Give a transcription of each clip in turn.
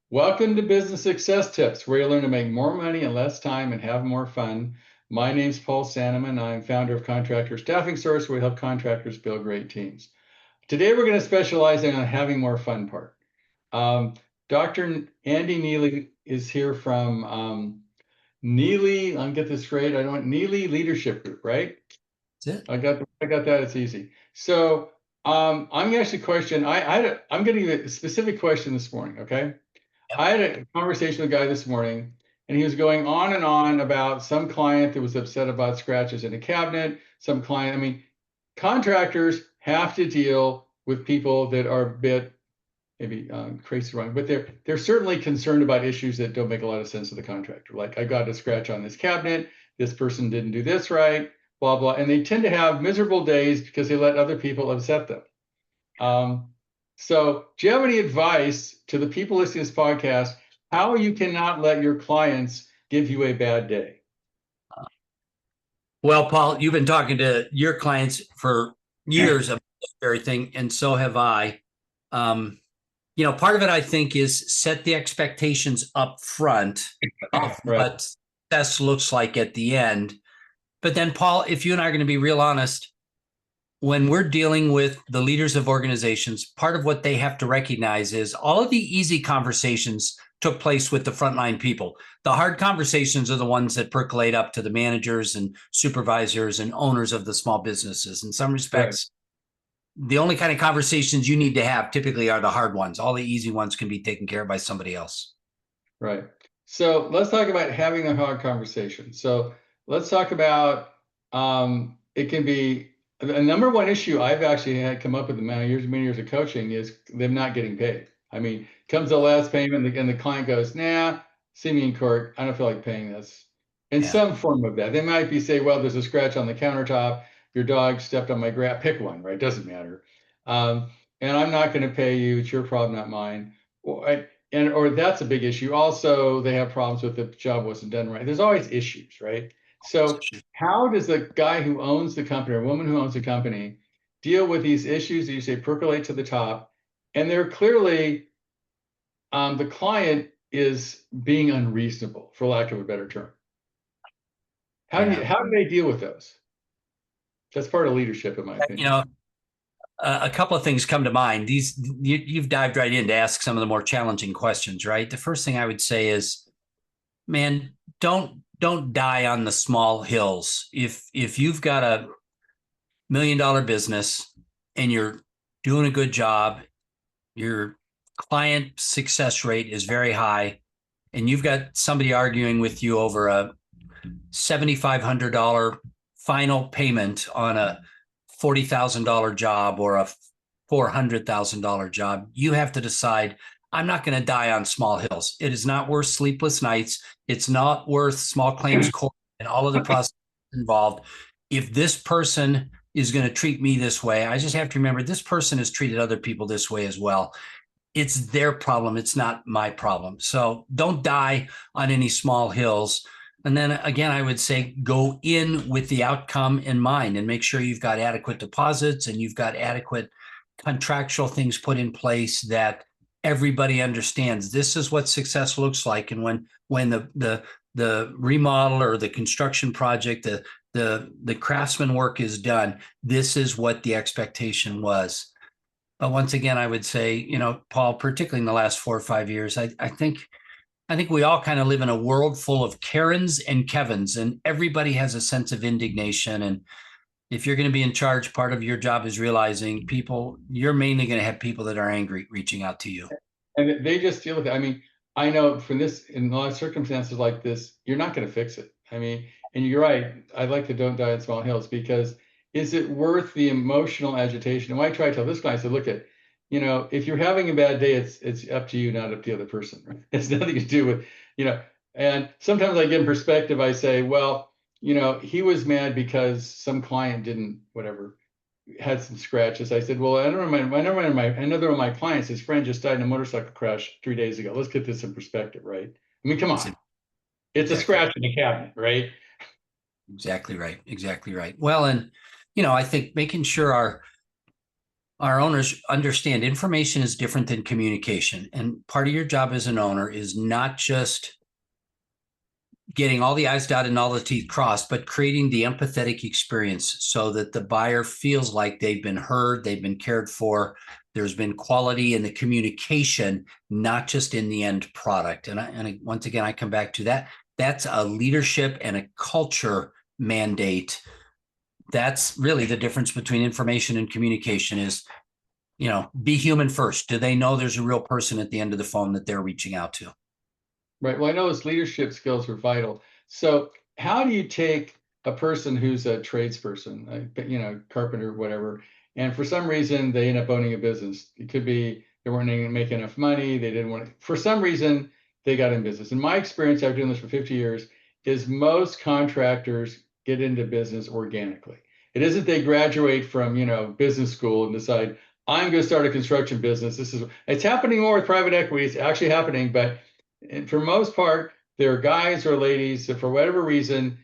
Welcome to Business Success Tips, where you learn to make more money in less time and have more fun. My name's Paul Sanneman. I'm founder of Contractor Staffing Source, where we help contractors build great teams. Today, we're going to specialize on having more fun part. Dr. Andy Neillie is here from Neillie. I'll get this straight. Neillie Leadership Group, right? That's it. I got that. It's easy. So I'm actually I'm getting a specific question this morning. Okay. Yep. I had a conversation with a guy this morning, and he was going on and on about some client that was upset about scratches in a cabinet. Contractors have to deal with people that are a bit maybe crazy wrong, but they're certainly concerned about issues that don't make a lot of sense to the contractor. Like, I got a scratch on this cabinet, this person didn't do this right, blah blah, and they tend to have miserable days because they let other people upset them. So do you have any advice to the people listening to this podcast, how you cannot let your clients give you a bad day? Well, Paul, you've been talking to your clients for years about this very thing, and so have I. Part of it, I think, is set the expectations up front of Right. what success looks like at the end. But then, Paul, if you and I are going to be real honest, when we're dealing with the leaders of organizations, part of what they have to recognize is all of the easy conversations took place with the frontline people. The hard conversations are the ones that percolate up to the managers and supervisors and owners of the small businesses. In some respects, the only kind of conversations you need to have typically are the hard ones. All the easy ones can be taken care of by somebody else. Right. So let's talk about having the hard conversation. So let's talk about it can be a number one issue I've actually had come up with in many years of coaching is them not getting paid. I mean, comes the last payment and the client goes, nah, see me in court. I don't feel like paying this. In Yeah. some form of that. They might be say, well, there's a scratch on the countertop. Your dog stepped on my grass. Pick one, right? Doesn't matter. And I'm not going to pay you. It's your problem, not mine. Or that's a big issue. Also, they have problems with the job wasn't done right. There's always issues, right? So how does the guy who owns the company or woman who owns the company deal with these issues that you say percolate to the top? And they're clearly, the client is being unreasonable, for lack of a better term. How do they deal with those? That's part of leadership, in my opinion. A couple of things come to mind. You've dived right in to ask some of the more challenging questions, right? The first thing I would say is, man, don't die on the small hills. If you've got a $1 million business and you're doing a good job, your client success rate is very high, and you've got somebody arguing with you over a $7,500 final payment on a $40,000 job or a $400,000 job, you have to decide, I'm not going to die on small hills. It is not worth sleepless nights. It's not worth small claims court and all of the process involved. If this person is going to treat me this way, I just have to remember this person has treated other people this way as well. It's their problem. It's not my problem. So don't die on any small hills. And then again, I would say go in with the outcome in mind and make sure you've got adequate deposits and you've got adequate contractual things put in place that everybody understands. This is what success looks like. And when the remodel or the construction project, the craftsman work is done, this is what the expectation was. But once again, I would say, Paul, particularly in the last 4 or 5 years, I think we all kind of live in a world full of Karens and Kevins, and everybody has a sense of indignation. And if you're going to be in charge, part of your job is realizing you're mainly going to have people that are angry reaching out to you. And they just deal with it. I mean, I know from this, in a lot of circumstances like this, you're not going to fix it. I mean, and you're right. I like the don't die on small hills, because is it worth the emotional agitation? And I try to tell this guy, I said, look at, if you're having a bad day, it's up to you, not up to the other person. Right? It's nothing to do with, and sometimes I give perspective. I say, well, he was mad because some client didn't, whatever, had some scratches. I said, well, another one of my clients, his friend just died in a motorcycle crash 3 days ago. Let's get this in perspective, right? I mean, come on. It's a scratch in the cabinet, right? Exactly right. Exactly right. Well, and, I think making sure our owners understand information is different than communication. And part of your job as an owner is not just getting all the I's dotted and all the T's crossed, but creating the empathetic experience so that the buyer feels like they've been heard, they've been cared for, there's been quality in the communication, not just in the end product. And once again, I come back to that. That's a leadership and a culture mandate. That's really the difference between information and communication is, be human first. Do they know there's a real person at the end of the phone that they're reaching out to? Right. Well, I know those leadership skills are vital. So, how do you take a person who's a tradesperson, carpenter, whatever, and for some reason they end up owning a business? It could be they weren't making enough money. They didn't want to, for some reason, they got in business. In my experience, I've been doing this for 50 years, is most contractors get into business organically. It isn't they graduate from, business school and decide, I'm going to start a construction business. It's happening more with private equity. It's actually happening, but and for most part, they're guys or ladies that for whatever reason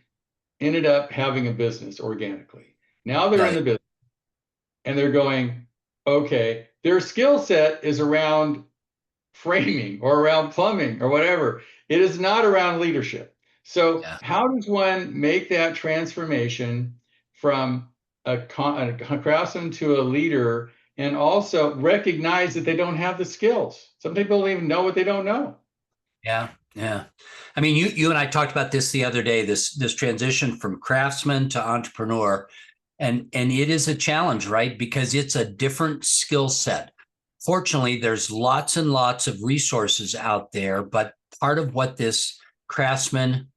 ended up having a business organically. Now they're in Right. the business and they're going, okay, their skill set is around framing or around plumbing or whatever. It is not around leadership. So, Yeah. how does one make that transformation from a craftsman to a leader and also recognize that they don't have the skills? Some people don't even know what they don't know. Yeah. Yeah. I mean, you and I talked about this the other day, this transition from craftsman to entrepreneur. And it is a challenge, right? Because it's a different skill set. Fortunately, there's lots and lots of resources out there, but part of what this craftsman,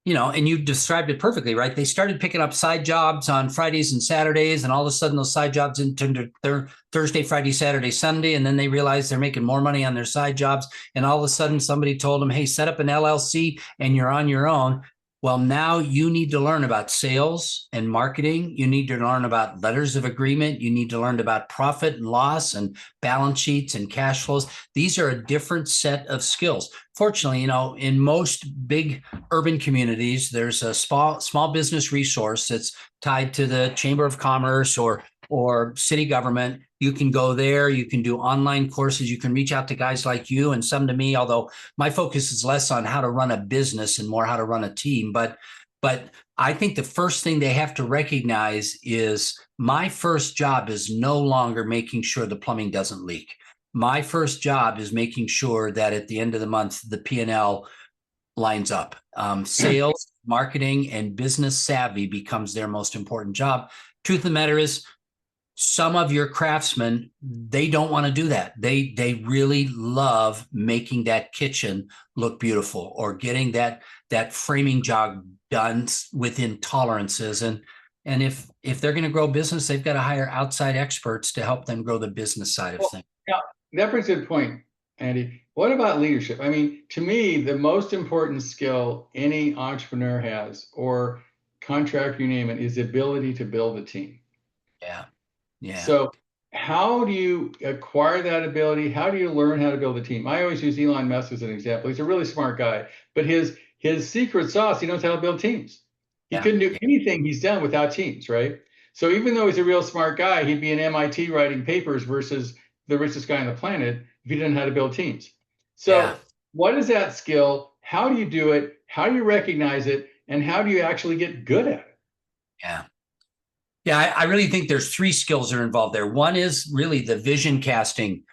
and you described it perfectly, right? They started picking up side jobs on Fridays and Saturdays, and all of a sudden those side jobs into their Thursday, Friday, Saturday, Sunday, and then they realize they're making more money on their side jobs. And all of a sudden somebody told them, hey, set up an LLC and you're on your own. Well, now you need to learn about sales and marketing. You need to learn about letters of agreement. You need to learn about profit and loss and balance sheets and cash flows. These are a different set of skills. Fortunately, in most big urban communities, there's a small business resource that's tied to the Chamber of Commerce or city government. You can go there, you can do online courses, you can reach out to guys like you and some to me, although my focus is less on how to run a business and more how to run a team. But I think the first thing they have to recognize is my first job is no longer making sure the plumbing doesn't leak. My first job is making sure that at the end of the month, the P&L lines up. Sales, marketing, and business savvy becomes their most important job. Truth of the matter is, some of your craftsmen, they don't want to do that. They really love making that kitchen look beautiful or getting that framing job done within tolerances. And if they're going to grow business, they've got to hire outside experts to help them grow the business side of things. Yeah, that brings a good point, Andy. What about leadership? I mean, to me, the most important skill any entrepreneur has, or contractor, you name it, is the ability to build a team. Yeah. Yeah. So, how do you acquire that ability? How do you learn how to build a team? I always use Elon Musk as an example. He's a really smart guy, but his secret sauce, he knows how to build teams. He Yeah. couldn't do anything he's done without teams, right? So even though he's a real smart guy, he'd be in MIT writing papers versus the richest guy on the planet if he didn't know how to build teams. Yeah. So, what is that skill? How do you do it? How do you recognize it? And how do you actually get good at it? Yeah. Yeah, I really think there's three skills that are involved there. One is really the vision casting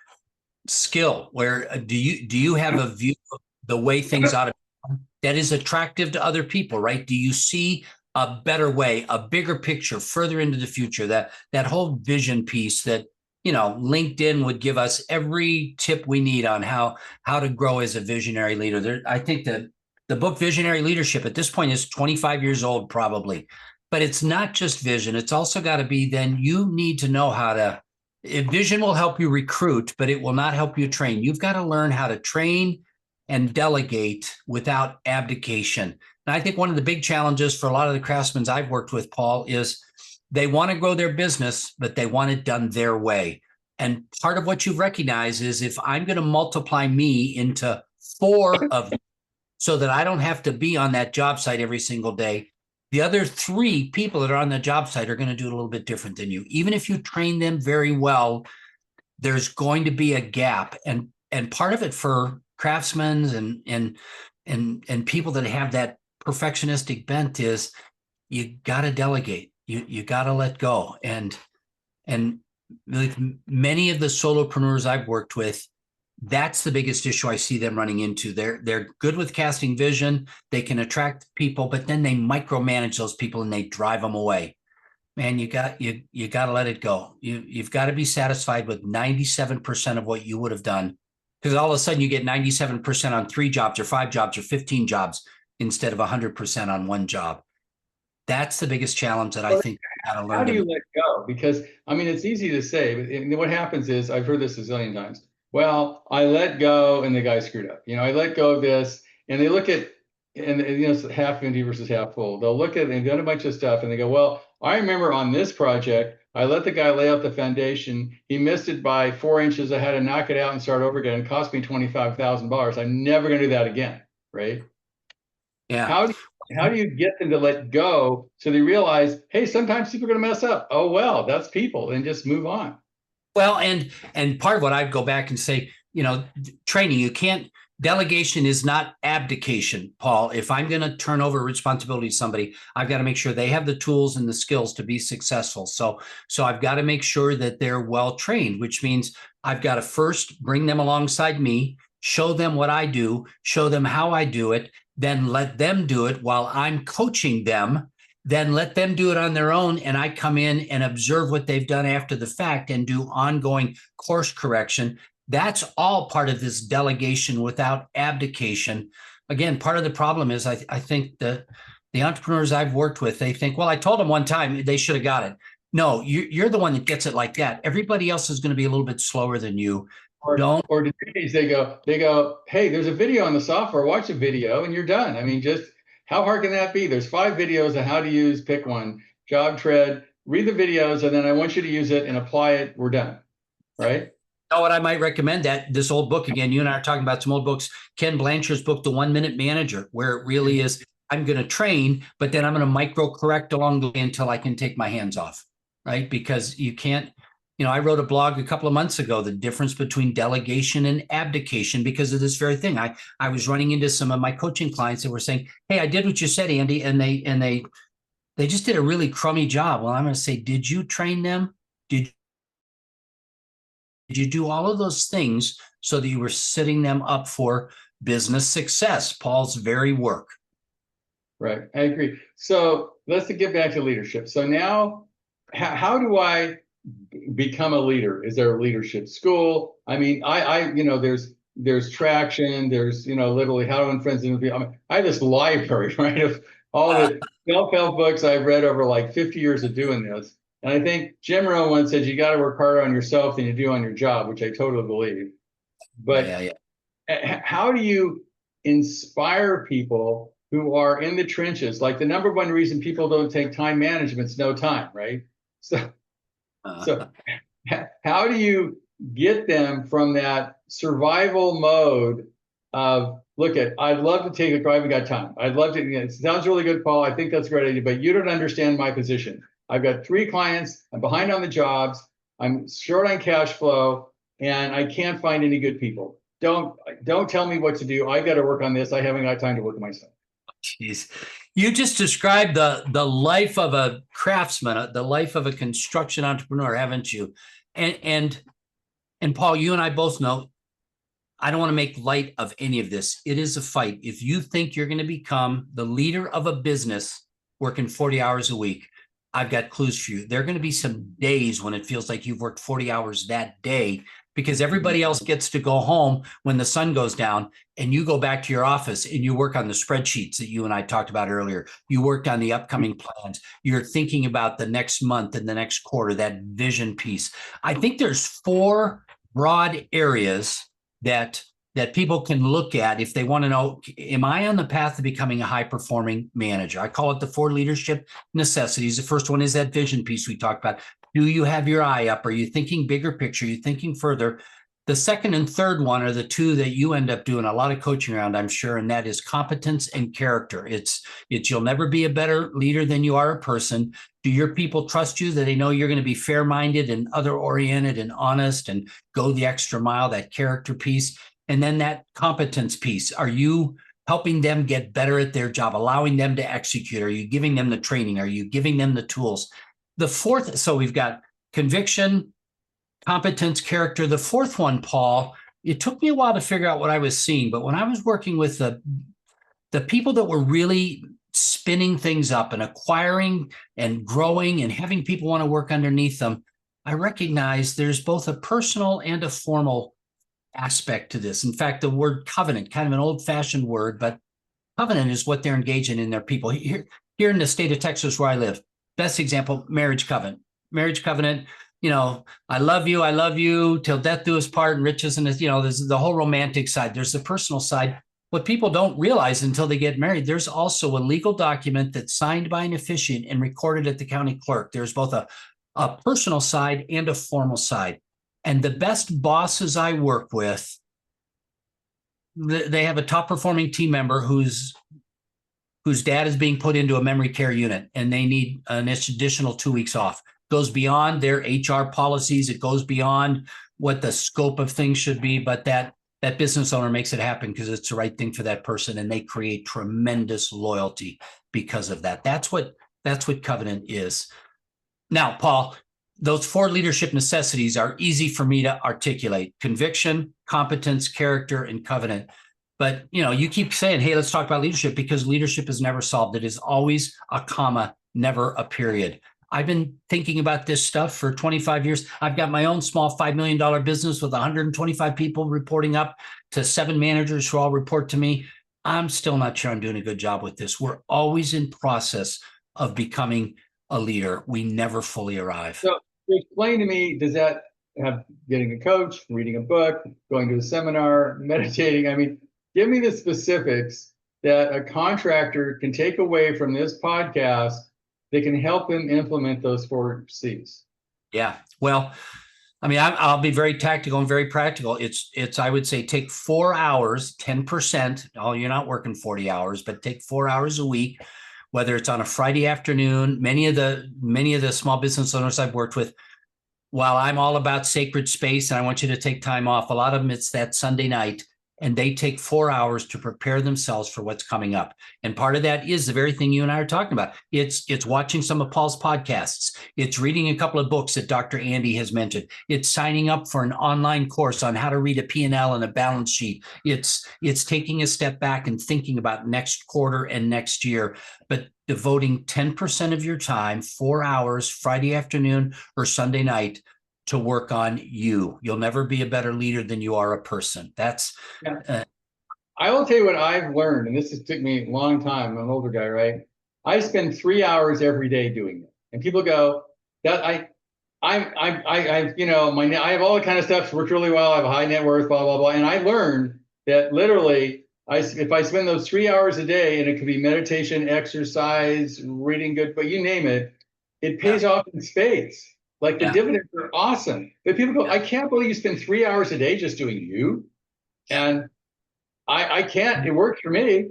skill, where do you have a view of the way things ought to be that is attractive to other people, right? Do you see a better way, a bigger picture further into the future? That whole vision piece that LinkedIn would give us every tip we need on how to grow as a visionary leader. I think that the book Visionary Leadership at this point is 25 years old, probably. But it's not just vision. It's also got to be then you need to know how to. Vision will help you recruit, but it will not help you train. You've got to learn how to train and delegate without abdication. And I think one of the big challenges for a lot of the craftsmen I've worked with, Paul, is they want to grow their business, but they want it done their way. And part of what you've recognized is if I'm going to multiply me into 4 of them so that I don't have to be on that job site every single day, The other three people that are on the job site are going to do it a little bit different than you. Even if you train them very well, there's going to be a gap. And part of it for craftsmen and people that have that perfectionistic bent is you got to delegate. You got to let go. And like many of the solopreneurs I've worked with, that's the biggest issue I see them running into. They're good with casting vision. They can attract people, but then they micromanage those people and they drive them away. Man, you got to let it go. You've got to be satisfied with 97% of what you would have done, because all of a sudden you get 97% on 3 jobs or 5 jobs or 15 jobs instead of 100% on 1 job. That's the biggest challenge that I think you got to learn. How do you let go? Because I mean, it's easy to say, but what happens is, I've heard this a zillion times. Well, I let go and the guy screwed up. I let go of this, and they look at, and it's half empty versus half full. They'll look at it and they've done a bunch of stuff, and they go, well, I remember on this project, I let the guy lay out the foundation. He missed it by 4 inches. I had to knock it out and start over again. It cost me $25,000. I'm never going to do that again, right? Yeah. How do you get them to let go so they realize, hey, sometimes people are going to mess up. Oh, well, that's people, and just move on. Well, and part of what I'd go back and say, training, you can't, delegation is not abdication, Paul. If I'm going to turn over responsibility to somebody, I've got to make sure they have the tools and the skills to be successful. So I've got to make sure that they're well trained, which means I've got to first bring them alongside me, show them what I do, show them how I do it, then let them do it while I'm coaching them, then let them do it on their own. And I come in and observe what they've done after the fact and do ongoing course correction. That's all part of this delegation without abdication. Again, part of the problem is I think the entrepreneurs I've worked with, they think, well, I told them one time they should have got it. No, you're the one that gets it like that. Everybody else is going to be a little bit slower than you. Or degrees, they go, hey, there's a video on the software, watch a video and you're done. I mean, just how hard can that be? There's 5 videos on how to use, pick one, job tread, read the videos, and then I want you to use it and apply it. We're done, right? Know what I might recommend? That this old book again, you and I are talking about some old books, Ken Blanchard's book, The 1 Minute Manager, where it really is, I'm going to train, but then I'm going to micro correct along the way until I can take my hands off, right? Because you can't, I wrote a blog a couple of months ago, the difference between delegation and abdication, because of this very thing. I was running into some of my coaching clients that were saying, hey, I did what you said, Andy, and they just did a really crummy job. Well, I'm going to say, did you train them? Did you do all of those things so that you were setting them up for business success? Paul's very work. Right. I agree. So let's get back to leadership. So now, how do I become a leader? Is there a leadership school? I mean, there's traction. There's, literally how to win friends and people. I have this library, right, of all the self-help books I've read over like 50 years of doing this. And I think Jim Rohn once said, you got to work harder on yourself than you do on your job, which I totally believe. But how do you inspire people who are in the trenches? Like the number one reason people don't take time management is no time, right? So how do you get them from that survival mode of, I'd love to take a drive, I haven't got time. I'd love to, it sounds really good, Paul. I think that's a great idea, but you don't understand my position. I've got 3 clients. I'm behind on the jobs. I'm short on cash flow, and I can't find any good people. Don't tell me what to do. I got to work on this. I haven't got time to work on myself. Jeez, you just described the life of a craftsman, the life of a construction entrepreneur, haven't you? And Paul, you and I both know, I don't want to make light of any of this. It is a fight. If you think you're going to become the leader of a business working 40 hours a week, I've got clues for you. There are going to be some days when it feels like you've worked 40 hours that day, because everybody else gets to go home when the sun goes down, and you go back to your office and you work on the spreadsheets that you and I talked about earlier. You worked on the upcoming plans. You're thinking about the next month and the next quarter, that vision piece. I think there's 4 broad areas that people can look at if they want to know, am I on the path to becoming a high-performing manager? I call it the 4 leadership necessities. The first one is that vision piece we talked about. Do you have your eye up? Are you thinking bigger picture? Are you thinking further? The second and third one are the two that you end up doing a lot of coaching around, I'm sure, and that is competence and character. It's you'll never be a better leader than you are a person. Do your people trust you, that they know you're going to be fair-minded and other-oriented and honest and go the extra mile, that character piece? And then that competence piece. Are you helping them get better at their job, allowing them to execute? Are you giving them the training? Are you giving them the tools? The fourth, so we've got conviction, competence, character. The fourth one, Paul, it took me a while to figure out what I was seeing, but when I was working with the people that were really spinning things up and acquiring and growing and having people want to work underneath them, I recognized there's both a personal and a formal aspect to this. In fact, the word covenant, kind of an old-fashioned word, but covenant is what they're engaging in their people. Here in the state of Texas where I live, best example, marriage covenant. Marriage covenant, I love you till death do us part, and riches, and there's the whole romantic side. There's the personal side. What people don't realize until they get married, there's also a legal document that's signed by an officiant and recorded at the county clerk. There's both a personal side and a formal side. And the best bosses I work with, they have a top performing team member whose dad is being put into a memory care unit, and they need an additional 2 weeks off. Goes beyond their HR policies. It goes beyond what the scope of things should be, but that business owner makes it happen because it's the right thing for that person, and they create tremendous loyalty because of that. That's what covenant is. Now, Paul, those 4 leadership necessities are easy for me to articulate: conviction, competence, character, and covenant. But you keep saying, hey, let's talk about leadership, because leadership is never solved. It is always a comma, never a period. I've been thinking about this stuff for 25 years. I've got my own small $5 million business with 125 people reporting up to 7 managers who all report to me. I'm still not sure I'm doing a good job with this. We're always in process of becoming a leader. We never fully arrive. So explain to me, does that have getting a coach, reading a book, going to a seminar, meditating? I mean, give me the specifics that a contractor can take away from this podcast that can help them implement those 4 C's. Yeah. Well, I mean, I'll be very tactical and very practical. It's I would say take 4 hours, 10%. Oh, you're not working 40 hours, but take 4 hours a week, whether it's on a Friday afternoon. Many of the small business owners I've worked with, while I'm all about sacred space and I want you to take time off, a lot of them, it's that Sunday night, and they take 4 hours to prepare themselves for what's coming up. And part of that is the very thing you and I are talking about. It's watching some of Paul's podcasts. It's reading a couple of books that Dr. Andy has mentioned. It's signing up for an online course on how to read a P&L and a balance sheet. It's taking a step back and thinking about next quarter and next year, but devoting 10% of your time, 4 hours, Friday afternoon or Sunday night, to work on you. You'll never be a better leader than you are a person. That's I will tell you what I've learned, and this has took me a long time. I'm an older guy, right? I spend 3 hours every day doing it, and people go, "That I have all the kind of stuff worked really well. I have a high net worth, blah blah blah." And I learned that literally, if I spend those 3 hours a day, and it could be meditation, exercise, reading good, but you name it, it pays off in spades. Like the dividends are awesome. But people go, "I can't believe you spend 3 hours a day just doing you." And I can't. It works for me.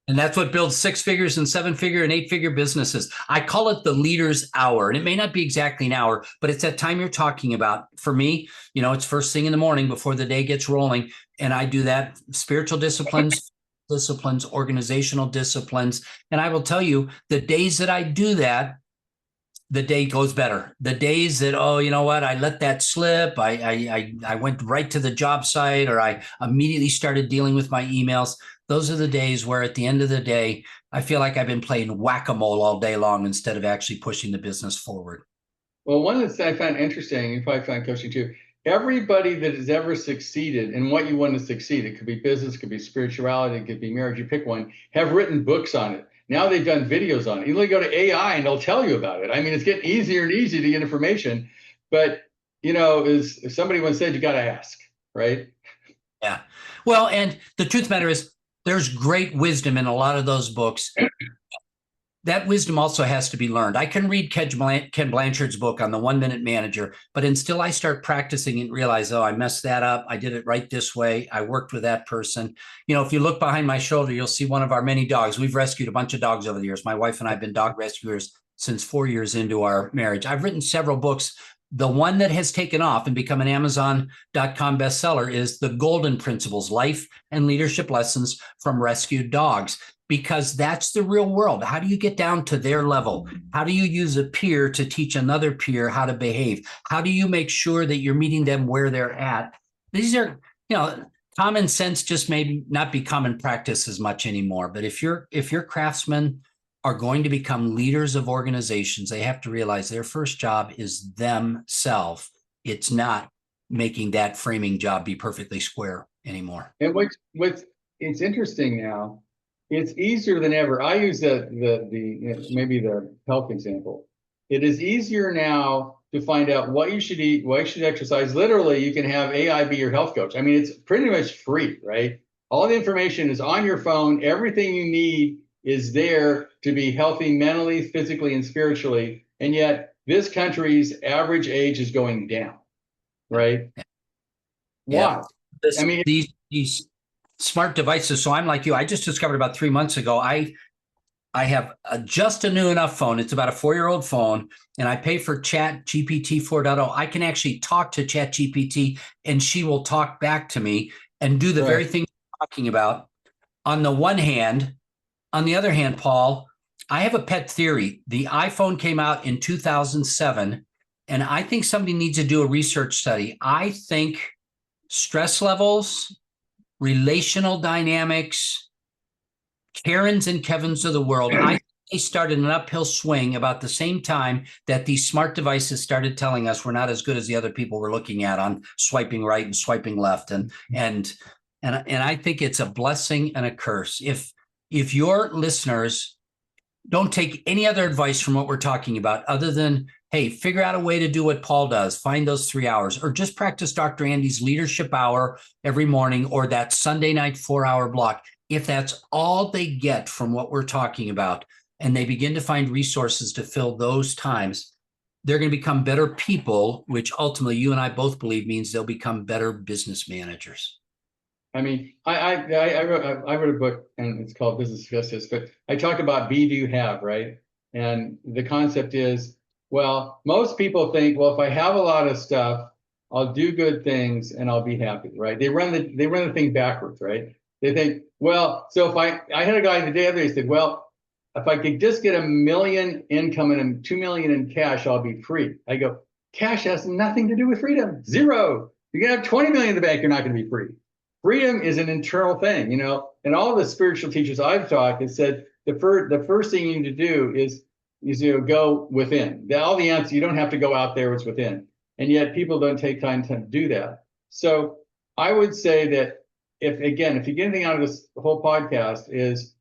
And that's what builds 6 figures and 7-figure and 8-figure businesses. I call it the leader's hour. And it may not be exactly an hour, but it's that time you're talking about. For me, it's first thing in the morning before the day gets rolling. And I do that: spiritual disciplines, organizational disciplines. And I will tell you, the days that I do that, the day goes better. The days that, oh, you know what, I let that slip. I went right to the job site, or I immediately started dealing with my emails. Those are the days where at the end of the day, I feel like I've been playing whack-a-mole all day long instead of actually pushing the business forward. Well, one that I found interesting, you probably find coaching too, everybody that has ever succeeded in what you want to succeed, it could be business, it could be spirituality, it could be marriage, you pick one, have written books on it. Now they've done videos on it. You only go to AI and they'll tell you about it. I mean, it's getting easier and easier to get information. But, as somebody once said, you got to ask, right? Yeah. Well, and the truth of the matter is, there's great wisdom in a lot of those books. that wisdom also has to be learned. I can read Ken Blanchard's book on the 1 Minute Manager, but until I start practicing and realize, oh, I messed that up. I did it right this way. I worked with that person. You know, if you look behind my shoulder, you'll see one of our many dogs. We've rescued a bunch of dogs over the years. My wife and I have been dog rescuers since 4 years into our marriage. I've written several books. The one that has taken off and become an Amazon.com bestseller is The Golden Principles, Life and Leadership Lessons from Rescued Dogs, because that's the real world. How do you get down to their level? How do you use a peer to teach another peer how to behave? How do you make sure that you're meeting them where they're at? These are, you know, common sense just maybe not be common practice as much anymore. But if your craftsmen are going to become leaders of organizations, they have to realize their first job is themselves. It's not making that framing job be perfectly square anymore. And what's it's interesting now, it's easier than ever. I use maybe the health example. It is easier now to find out what you should eat, what you should exercise. Literally, you can have AI be your health coach. I mean, it's pretty much free, right? All the information is on your phone. Everything you need is there to be healthy mentally, physically, and spiritually. And yet, this country's average age is going down, right? Yeah. Why? I mean, these smart devices. So I'm like you. I just discovered about 3 months ago. I have just a new enough phone. It's about a 4-year-old phone, and I pay for Chat GPT 4.0. I can actually talk to Chat GPT, and she will talk back to me and do the very thing you're talking about. On the one hand, on the other hand, Paul, I have a pet theory. The iPhone came out in 2007, and I think somebody needs to do a research study. I think stress levels, relational dynamics, Karens and Kevins of the world, I think they started an uphill swing about the same time that these smart devices started telling us we're not as good as the other people we're looking at on swiping right and swiping left. And I think it's a blessing and a curse. If your listeners don't take any other advice from what we're talking about other than, hey, figure out a way to do what Paul does, find those 3 hours, or just practice Dr. Andy's leadership hour every morning or that Sunday night 4-hour block. If that's all they get from what we're talking about, and they begin to find resources to fill those times, they're going to become better people, which ultimately you and I both believe means they'll become better business managers. I mean, I wrote a book and it's called Business Justice, but I talk about be, do, have, right? And the concept is, well, most people think, well, if I have a lot of stuff, I'll do good things and I'll be happy, right? They run the thing backwards, right? They think, well, so if I had a guy the other day said, well, if I could just get $1 million income and $2 million in cash, I'll be free. I go, cash has nothing to do with freedom. Zero. You can have 20 million in the bank, you're not going to be free. Freedom is an internal thing, you know, and all the spiritual teachers I've taught have said the first thing you need to do is go within. All the answers, you don't have to go out there, it's within. And yet people don't take time to do that. So I would say that if you get anything out of this whole podcast is,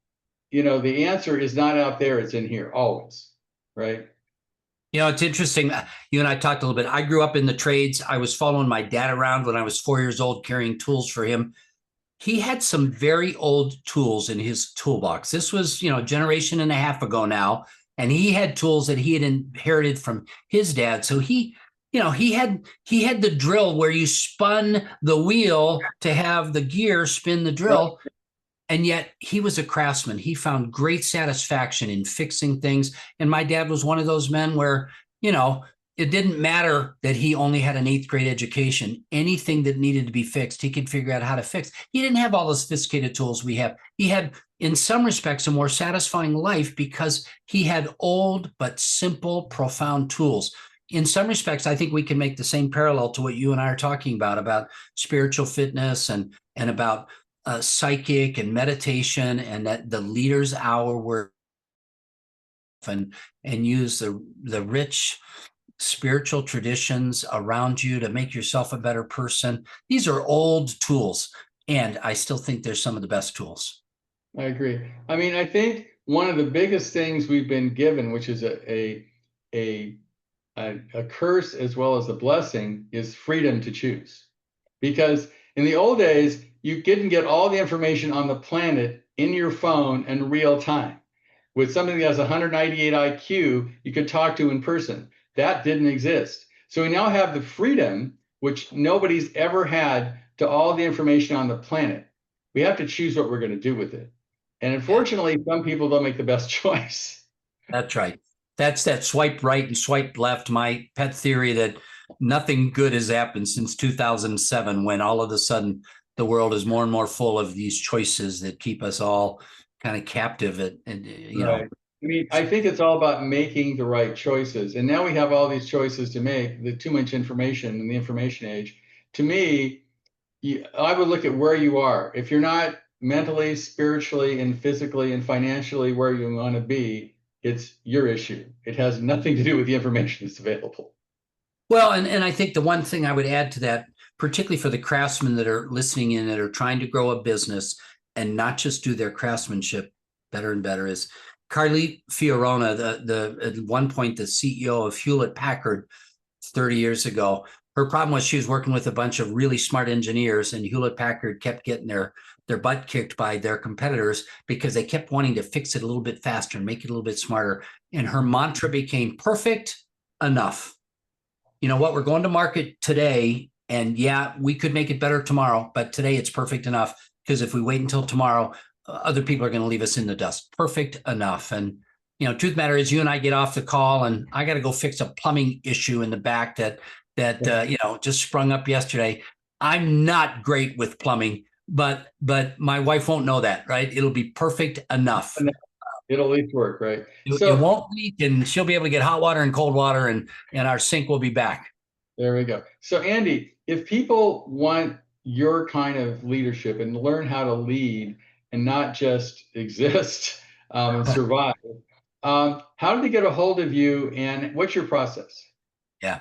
you know, the answer is not out there, it's in here always, right? You know, it's interesting. You and I talked a little bit. I grew up in the trades. I was following my dad around when I was 4 years old, carrying tools for him. He had some very old tools in his toolbox. This was, a generation and a half ago now. And he had tools that he had inherited from his dad. So he had the drill where you spun the wheel to have the gear spin the drill. And yet he was a craftsman. He found great satisfaction in fixing things. And my dad was one of those men where, it didn't matter that he only had an 8th grade education. Anything that needed to be fixed, he could figure out how to fix. He didn't have all the sophisticated tools we have. He had, in some respects, a more satisfying life because he had old but simple, profound tools. In some respects, I think we can make the same parallel to what you and I are talking about spiritual fitness and about psychic and meditation, and that the leader's hour where and use the rich spiritual traditions around you to make yourself a better person. These are old tools, and I still think they're some of the best tools. I agree. I mean, I think one of the biggest things we've been given, which is a curse as well as a blessing, is freedom to choose. Because in the old days, you didn't get all the information on the planet in your phone in real time. with somebody that has 198 IQ you could talk to in person. That didn't exist. So we now have the freedom, which nobody's ever had, to all the information on the planet. We have to choose what we're going to do with it. And Yeah, unfortunately, some people don't make the best choice. that's right. That's that swipe right and swipe left. My pet theory that nothing good has happened since 2007, when all of a sudden the world is more and more full of these choices that keep us all kind of captive. And you know, Right. I mean, I think it's all about making the right choices. And now we have all these choices to make, the too much information in the information age. To me, I would look at where you are. If you're not mentally, spiritually, and physically and financially where you want to be, it's your issue. It has nothing to do with the information that's available. well, and I think the one thing I would add to that, particularly for the craftsmen that are listening in that are trying to grow a business and not just do their craftsmanship better and better, is Carly Fiorona, the at one point the CEO of Hewlett Packard 30 years ago. Her problem was she was working with a bunch of really smart engineers, and Hewlett Packard kept getting their butt kicked by their competitors because they kept wanting to fix it a little bit faster and make it a little bit smarter. And her mantra became perfect enough. You know what? We're going to market today, and yeah, we could make it better tomorrow, but today it's perfect enough, because if we wait until tomorrow, other people are going to leave us in the dust. Perfect enough. And truth matter is, you and I get off the call, and I got to go fix a plumbing issue in the back that just sprung up yesterday. I'm not great with plumbing, but my wife won't know that, right? It'll be perfect enough. It'll at least work, right? It won't leak, and she'll be able to get hot water and cold water, and our sink will be back. There we go. So, Andy, if people want your kind of leadership and learn how to lead and not just exist and survive, how do they get a hold of you, and what's your process? Yeah.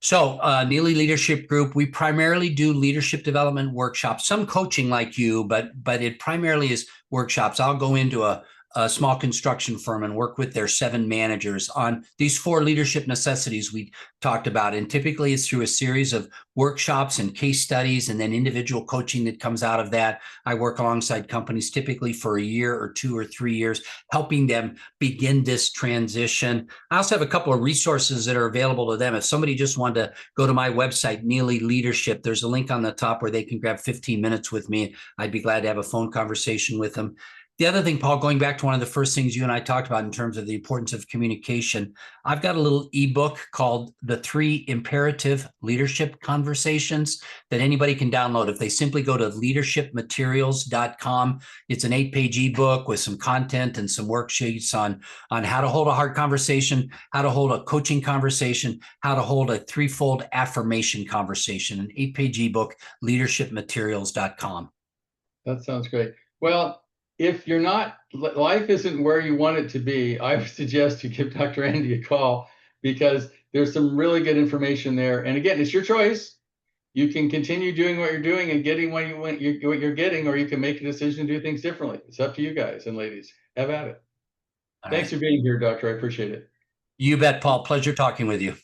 So, Neillie Leadership Group, we primarily do leadership development workshops, some coaching like you, but it primarily is workshops. I'll go into a small construction firm and work with their 7 managers on these 4 leadership necessities we talked about. And typically it's through a series of workshops and case studies and then individual coaching that comes out of that. I work alongside companies typically for a year or 2 or 3 years, helping them begin this transition. I also have a couple of resources that are available to them. If somebody just wanted to go to my website, Neillie Leadership, there's a link on the top where they can grab 15 minutes with me. I'd be glad to have a phone conversation with them. The other thing, Paul, going back to one of the first things you and I talked about in terms of the importance of communication, I've got a little ebook called The 3 Imperative Leadership Conversations that anybody can download. If they simply go to leadershipmaterials.com, it's an 8-page ebook with some content and some worksheets on how to hold a hard conversation, how to hold a coaching conversation, how to hold a 3-fold affirmation conversation, an 8-page ebook, leadershipmaterials.com. That sounds great. Well, if you're not, life isn't where you want it to be, I would suggest you give Dr. Andy a call, because there's some really good information there. And again, it's your choice. You can continue doing what you're doing and getting what you're getting, or you can make a decision to do things differently. It's up to you guys and ladies. Have at it. All Thanks right. for being here, Doctor. I appreciate it. You bet, Paul. Pleasure talking with you.